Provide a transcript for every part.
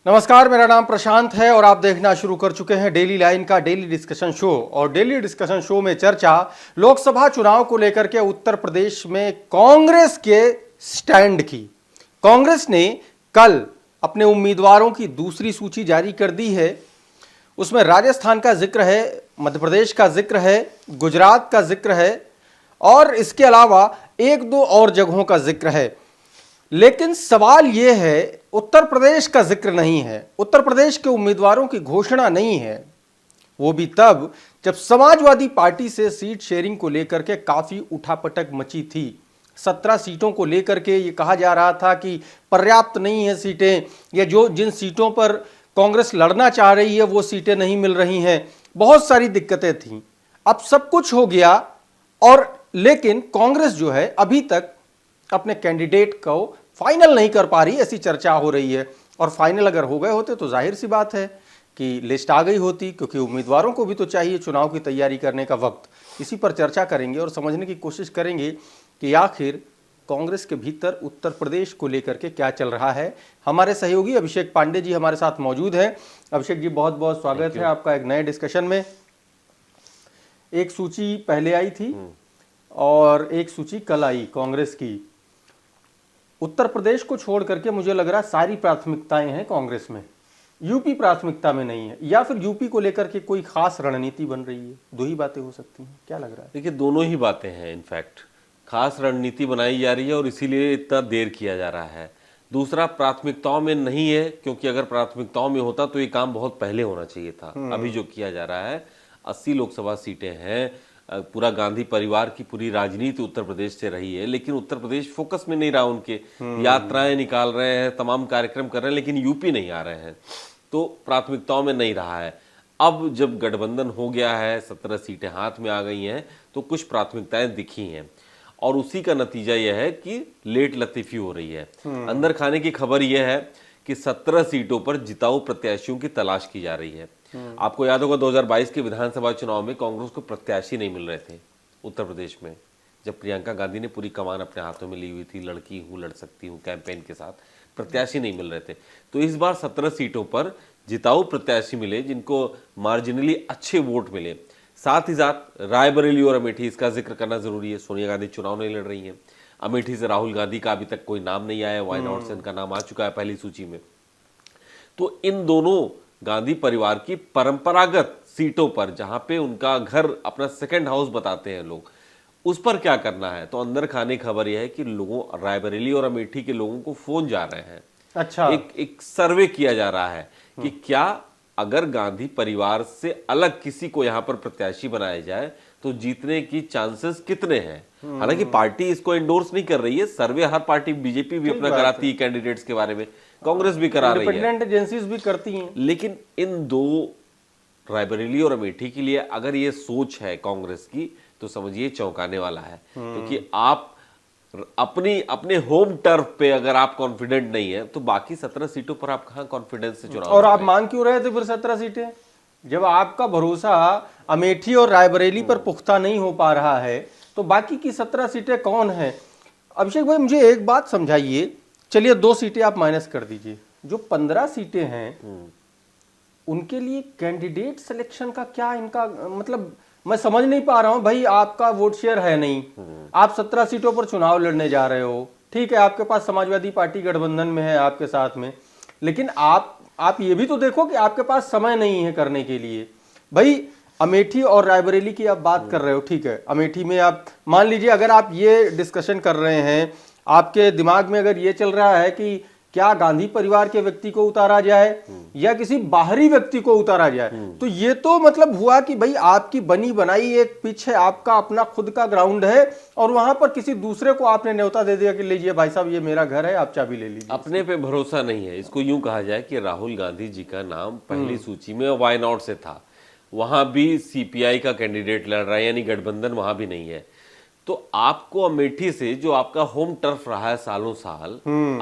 नमस्कार, मेरा नाम प्रशांत है और आप देखना शुरू कर चुके हैं डेली लाइन का डेली डिस्कशन शो। और डेली डिस्कशन शो में चर्चा लोकसभा चुनाव को लेकर के उत्तर प्रदेश में कांग्रेस के स्टैंड की। कांग्रेस ने कल अपने उम्मीदवारों की दूसरी सूची जारी कर दी है। उसमें राजस्थान का जिक्र है, मध्य प्रदेश का जिक्र है, गुजरात का जिक्र है और इसके अलावा एक दो और जगहों का जिक्र है। लेकिन सवाल यह है, उत्तर प्रदेश का जिक्र नहीं है, उत्तर प्रदेश के उम्मीदवारों की घोषणा नहीं है। वो भी तब जब समाजवादी पार्टी से सीट शेयरिंग को लेकर के काफी उठापटक मची थी। 17 सीटों को लेकर के ये कहा जा रहा था कि पर्याप्त नहीं है सीटें, या जिन सीटों पर कांग्रेस लड़ना चाह रही है वो सीटें नहीं मिल रही हैं। बहुत सारी दिक्कतें थीं। अब सब कुछ हो गया और लेकिन कांग्रेस जो है अभी तक अपने कैंडिडेट को फाइनल नहीं कर पा रही, ऐसी चर्चा हो रही है। और फाइनल अगर हो गए होते तो जाहिर सी बात है कि लिस्ट आ गई होती, क्योंकि उम्मीदवारों को भी तो चाहिए चुनाव की तैयारी करने का वक्त। इसी पर चर्चा करेंगे और समझने की कोशिश करेंगे कि आखिर कांग्रेस के भीतर उत्तर प्रदेश को लेकर के क्या चल रहा है। हमारे सहयोगी अभिषेक पांडे जी हमारे साथ मौजूद हैं। अभिषेक जी, बहुत बहुत स्वागत है आपका एक नए डिस्कशन में। एक सूची पहले आई थी और एक सूची कल आई कांग्रेस की। उत्तर प्रदेश को छोड़ करके मुझे लग रहा है सारी प्राथमिकताएं हैं कांग्रेस में, यूपी प्राथमिकता में नहीं है, या फिर यूपी को लेकर के कोई खास रणनीति बन रही है। दो ही बातें हो सकती हैं, क्या लग रहा है? देखिए, दोनों ही बातें हैं। इनफैक्ट खास रणनीति बनाई जा रही है और इसीलिए इतना देर किया जा रहा है। दूसरा, प्राथमिकताओं में नहीं है, क्योंकि अगर प्राथमिकताओं में होता तो ये काम बहुत पहले होना चाहिए था। अभी जो किया जा रहा है, 80 लोकसभा सीटें हैं, पूरा गांधी परिवार की पूरी राजनीति उत्तर प्रदेश से रही है, लेकिन उत्तर प्रदेश फोकस में नहीं रहा। उनके यात्राएं निकाल रहे हैं, तमाम कार्यक्रम कर रहे हैं, लेकिन यूपी नहीं आ रहे हैं, तो प्राथमिकताओं में नहीं रहा है। अब जब गठबंधन हो गया है, 17 सीटें हाथ में आ गई हैं, तो कुछ प्राथमिकताएं दिखी हैं और उसी का नतीजा यह है कि लेट लतीफी हो रही है। अंदर खाने की खबर यह है कि 17 सीटों पर जिताऊ प्रत्याशियों की तलाश की जा रही है। आपको याद होगा 2022 के विधानसभा चुनाव में कांग्रेस को प्रत्याशी नहीं मिल रहे थे उत्तर प्रदेश में, जब प्रियंका गांधी ने पूरी कमान अपने हाथों में ली हुई थी, लड़की हूं, लड़ सकती हूं कैंपेन के साथ, प्रत्याशी नहीं मिल रहे थे। तो इस बार 17 सीटों पर जिताऊ प्रत्याशी मिले, जिनको मार्जिनली अच्छे वोट मिले। साथ ही साथ रायबरेली और अमेठी, इसका जिक्र करना जरूरी है। सोनिया गांधी चुनाव नहीं लड़ रही है। अमेठी से राहुल गांधी का अभी तक कोई नाम नहीं आया, वाई नॉट से इनका नाम आ चुका है पहली सूची में। तो इन दोनों गांधी परिवार की परंपरागत सीटों पर, जहां पे उनका घर अपना सेकंड हाउस बताते हैं लोग, उस पर क्या करना है। तो अंदर खाने खबर यह है कि लोगों, रायबरेली और अमेठी के लोगों को फोन जा रहे हैं। अच्छा, एक सर्वे किया जा रहा है कि क्या अगर गांधी परिवार से अलग किसी को यहां पर प्रत्याशी बनाया जाए तो जीतने की चांसेस कितने हैं। हालांकि पार्टी इसको एंडोर्स नहीं कर रही है, सर्वे हर पार्टी, बीजेपी भी अपना कराती है कैंडिडेट्स के बारे में, कांग्रेस भी करा रही है, इंडिपेंडेंट एजेंसीज भी करती हैं। लेकिन इन दो, रायबरेली और अमेठी के लिए अगर ये सोच है कांग्रेस की, तो समझिए चौंकाने वाला है। क्योंकि आप अपने होम टर्फ पे अगर आप कॉन्फिडेंट नहीं है, तो बाकी 17 सीटों पर आप कहां कॉन्फिडेंस से चुनाव। और आप मांग क्यों रहे थे फिर 17 सीटें, जब आपका भरोसा अमेठी और रायबरेली पर पुख्ता नहीं हो पा रहा है, तो बाकी की 17 सीटें कौन है? अभिषेक भाई, मुझे एक बात समझाइए। चलिए 2 सीटें आप माइनस कर दीजिए, जो 15 सीटें हैं उनके लिए कैंडिडेट सिलेक्शन का क्या इनका मतलब, मैं समझ नहीं पा रहा हूं भाई। आपका वोट शेयर है नहीं, आप 17 सीटों पर चुनाव लड़ने जा रहे हो, ठीक है, आपके पास समाजवादी पार्टी गठबंधन में है आपके साथ में, लेकिन आप ये भी तो देखो कि आपके पास समय नहीं है करने के लिए। भाई अमेठी और रायबरेली की आप बात कर रहे हो, ठीक है, अमेठी में आप मान लीजिए, अगर आप ये डिस्कशन कर रहे हैं, आपके दिमाग में अगर ये चल रहा है कि क्या गांधी परिवार के व्यक्ति को उतारा जाए या किसी बाहरी व्यक्ति को उतारा जाए, तो ये तो मतलब हुआ कि भाई आपकी बनी बनाई एक पिच है, आपका अपना खुद का ग्राउंड है और वहां पर किसी दूसरे को आपने न्योता दे दिया कि लीजिए भाई साहब, ये मेरा घर है, आप चाबी ले लीजिए। अपने पे भरोसा नहीं है। इसको यूं कहा जाए कि राहुल गांधी जी का नाम पहली सूची में वाई नॉट से था, वहां भी सीपीआई का कैंडिडेट लड़ रहा है, यानी गठबंधन वहां भी नहीं है। तो आपको अमेठी से, जो आपका होम टर्फ रहा है सालों साल,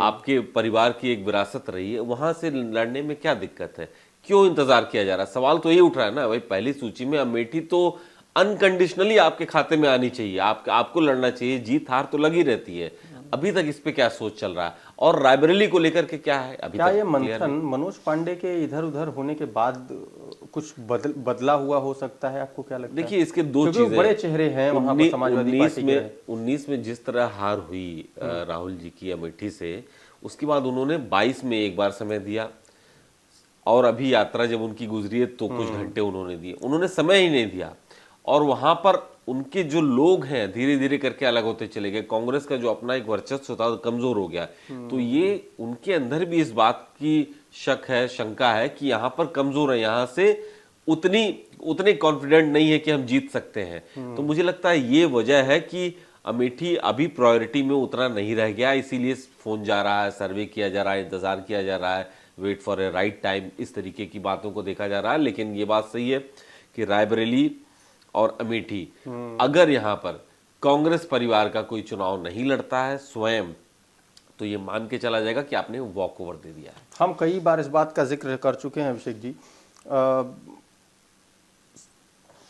आपके परिवार की एक विरासत रही है, वहां से लड़ने में क्या दिक्कत है? क्यों इंतजार किया जा रहा है? सवाल तो ये उठ रहा है ना भाई, पहली सूची में अमेठी तो अनकंडीशनली आपके खाते में आनी चाहिए, आपको लड़ना चाहिए, जीत हार तो लगी रहती है। अभी तक इस पे क्या सोच चल रहा है और रायबरेली को लेकर के क्या है अभी क्या तक ये clear मंथन मनोज पांडे के इधर उधर होने के बाद कुछ बदला हुआ हो सकता है? आपको क्या लगता है? देखिए इसके दो क्योंकि वो चीजें बड़े चेहरे हैं वहां पर समाजवादी पार्टी के। 19 में जिस तरह हार हुई राहुल जी की अमेठी से, उसके बाद उन्होंने 22 में एक बार समय दिया और अभी यात्रा जब उनकी गुजरी है तो कुछ घंटे उन्होंने दिए, उन्होंने समय ही नहीं दिया। और वहां पर उनके जो लोग हैं धीरे धीरे करके अलग होते चले गए, कांग्रेस का जो अपना एक वर्चस्व था कमजोर हो गया। तो ये उनके अंदर भी इस बात की शक है, शंका है कि यहाँ पर कमजोर है, यहाँ से उतने कॉन्फिडेंट नहीं है कि हम जीत सकते हैं। तो मुझे लगता है ये वजह है कि अमेठी अभी प्रायोरिटी में उतना नहीं रह गया, इसीलिए फोन जा रहा है, सर्वे किया जा रहा है, इंतजार किया जा रहा है, wait for a right time, इस तरीके की बातों को देखा जा रहा है। लेकिन ये बात सही है कि रायबरेली और अमेठी अगर यहाँ पर कांग्रेस परिवार का कोई चुनाव नहीं लड़ता है स्वयं, तो ये मान के चला जाएगा कि आपने वॉक ओवर दे दिया है। हम कई बार इस बात का जिक्र कर चुके हैं अभिषेक जी,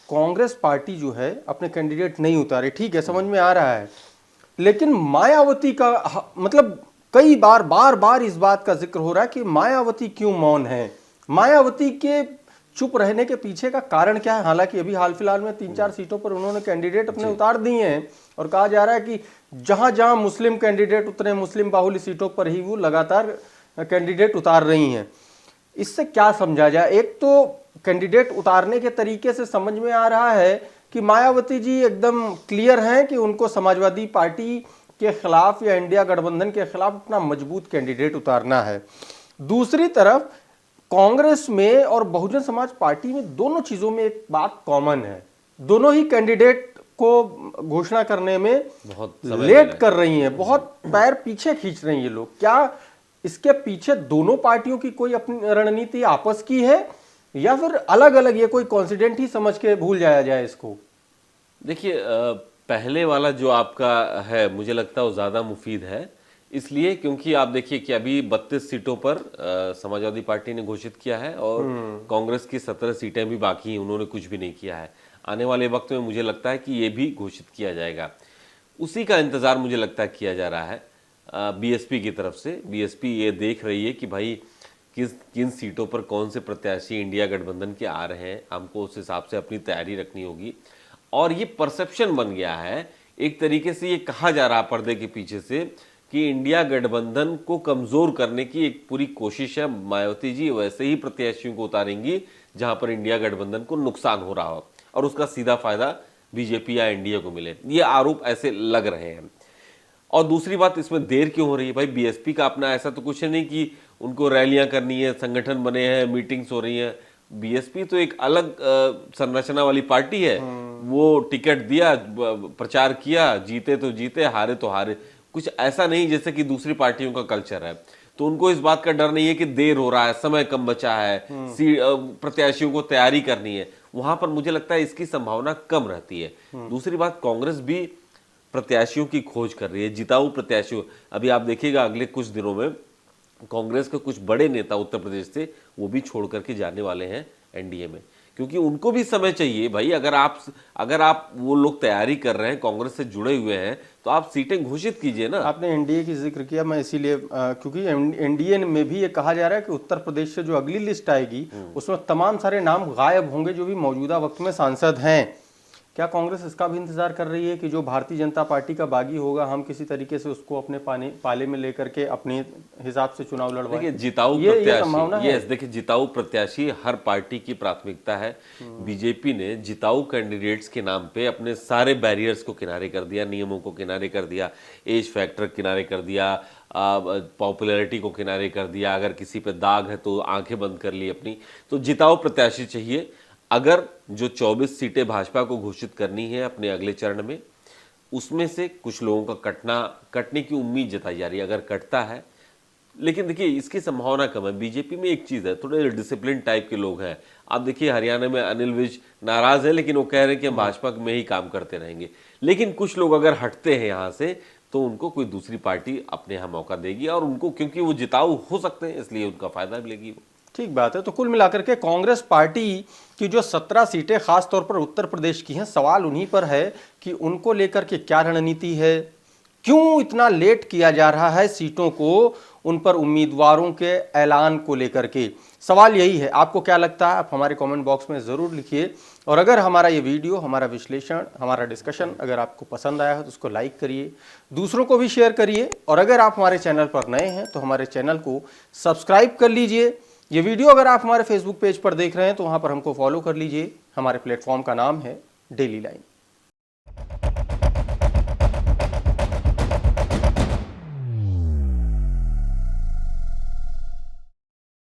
कांग्रेस पार्टी जो है अपने कैंडिडेट नहीं उतारे, ठीक है, समझ में आ रहा है, लेकिन मायावती का मतलब कई बार बार इस बात का जिक्र हो रहा है कि मायावती क्यों मौन है, मायावती के चुप रहने के पीछे का कारण क्या है? हालांकि अभी हाल फिलहाल में 3-4 सीटों पर उन्होंने कैंडिडेट अपने उतार दिए हैं और कहा जा रहा है कि जहां जहां मुस्लिम कैंडिडेट उतरे, मुस्लिम बाहुल्य सीटों पर ही वो लगातार कैंडिडेट उतार रही हैं। इससे क्या समझा जाए? एक तो कैंडिडेट उतारने के तरीके से समझ में आ रहा है कि मायावती जी एकदम क्लियर हैं कि उनको समाजवादी पार्टी के खिलाफ या इंडिया गठबंधन के खिलाफ अपना मजबूत कैंडिडेट उतारना है। दूसरी तरफ कांग्रेस में और बहुजन समाज पार्टी में दोनों चीजों में एक बात कॉमन है, दोनों ही कैंडिडेट को घोषणा करने में बहुत लेट कर रही हैं, बहुत पैर पीछे खींच रही हैं ये लोग। क्या इसके पीछे दोनों पार्टियों की कोई अपनी रणनीति आपस की है या फिर अलग अलग, ये कोई कॉन्सिडेंट ही समझ के भूल जाया जाए इसको? देखिए पहले वाला जो आपका है मुझे लगता है वो ज्यादा मुफीद है, इसलिए क्योंकि आप देखिए कि अभी 32 सीटों पर समाजवादी पार्टी ने घोषित किया है और कांग्रेस की 17 सीटें भी बाकी हैं, उन्होंने कुछ भी नहीं किया है। आने वाले वक्त में मुझे लगता है कि ये भी घोषित किया जाएगा, उसी का इंतजार मुझे लगता है किया जा रहा है बीएसपी की तरफ से। बीएसपी ये देख रही है कि भाई किन सीटों पर कौन से प्रत्याशी इंडिया गठबंधन के आ रहे हैं, हमको उस हिसाब से अपनी तैयारी रखनी होगी। और ये परसेप्शन बन गया है, एक तरीके से ये कहा जा रहा पर्दे के पीछे से कि इंडिया गठबंधन को कमजोर करने की एक पूरी कोशिश है, मायावती जी वैसे ही प्रत्याशियों को उतारेंगी जहां पर इंडिया गठबंधन को नुकसान हो रहा हो और उसका सीधा फायदा बीजेपी या एनडीए को मिले, ये आरोप ऐसे लग रहे हैं। और दूसरी बात, इसमें देर क्यों हो रही है? भाई बीएसपी का अपना ऐसा तो कुछ नहीं कि उनको रैलियां करनी है, संगठन बने हैं, मीटिंग्स हो रही हैं। बीएसपी तो एक अलग संरचना वाली पार्टी है, वो टिकट दिया, प्रचार किया, जीते तो जीते, हारे तो हारे, कुछ ऐसा नहीं जैसे कि दूसरी पार्टियों का कल्चर है। तो उनको इस बात का डर नहीं है कि देर हो रहा है, समय कम बचा है, प्रत्याशियों को तैयारी करनी है, वहां पर मुझे लगता है इसकी संभावना कम रहती है। दूसरी बात, कांग्रेस भी प्रत्याशियों की खोज कर रही है, जिताऊ प्रत्याशियों। अभी आप देखिएगा अगले कुछ दिनों में कांग्रेस के कुछ बड़े नेता उत्तर प्रदेश से वो भी छोड़ करके जाने वाले हैं एनडीए में, क्योंकि उनको भी समय चाहिए भाई। अगर आप वो लोग तैयारी कर रहे हैं, कांग्रेस से जुड़े हुए हैं, तो आप सीटें घोषित कीजिए ना। आपने एनडीए की जिक्र किया, मैं इसीलिए क्योंकि एनडीए में भी ये कहा जा रहा है कि उत्तर प्रदेश से जो अगली लिस्ट आएगी उसमें तमाम सारे नाम गायब होंगे जो भी मौजूदा वक्त में सांसद हैं। क्या कांग्रेस इसका भी इंतजार कर रही है कि जो भारतीय जनता पार्टी का बागी होगा हम किसी तरीके से उसको अपने पाले में लेकर के अपने हिसाब से चुनाव लड़वाएं? देखिए जिताऊ प्रत्याशी, यस देखिए जिताऊ प्रत्याशी हर पार्टी की प्राथमिकता है। बीजेपी ने जिताऊ कैंडिडेट्स के नाम पे अपने सारे बैरियर्स को किनारे कर दिया, नियमों को किनारे कर दिया, एज फैक्टर किनारे कर दिया, पॉपुलैरिटी को किनारे कर दिया, अगर किसी पे दाग है तो आंखें बंद कर ली अपनी। तो जिताऊ प्रत्याशी चाहिए। अगर जो 24 सीटें भाजपा को घोषित करनी है अपने अगले चरण में, उसमें से कुछ लोगों का कटने की उम्मीद जताई जा रही है, अगर कटता है, लेकिन देखिए इसकी संभावना कम है। बीजेपी में एक चीज है, थोड़े डिसिप्लिन टाइप के लोग हैं। आप देखिए हरियाणा में अनिल विज नाराज है, लेकिन वो कह रहे हैं कि हम भाजपा में ही काम करते रहेंगे। लेकिन कुछ लोग अगर हटते हैं यहाँ से तो उनको कोई दूसरी पार्टी अपने यहाँ मौका देगी, और उनको क्योंकि वो जिताऊ हो सकते हैं इसलिए उनका फायदा मिलेगी। ठीक बात है। तो कुल मिलाकर के कांग्रेस पार्टी की जो 17 सीटें खास तौर पर उत्तर प्रदेश की हैं, सवाल उन्हीं पर है कि उनको लेकर के क्या रणनीति है, क्यों इतना लेट किया जा रहा है सीटों को, उन पर उम्मीदवारों के ऐलान को लेकर के? सवाल यही है, आपको क्या लगता है? आप हमारे कमेंट बॉक्स में ज़रूर लिखिए। और अगर हमारा ये वीडियो, हमारा विश्लेषण, हमारा डिस्कशन अगर आपको पसंद आया हो तो उसको लाइक करिए, दूसरों को भी शेयर करिए। और अगर आप हमारे चैनल पर नए हैं तो हमारे चैनल को सब्सक्राइब कर लीजिए। ये वीडियो अगर आप हमारे फेसबुक पेज पर देख रहे हैं तो वहाँ पर हमको फॉलो कर लीजिए। हमारे प्लेटफॉर्म का नाम है डेली लाइन।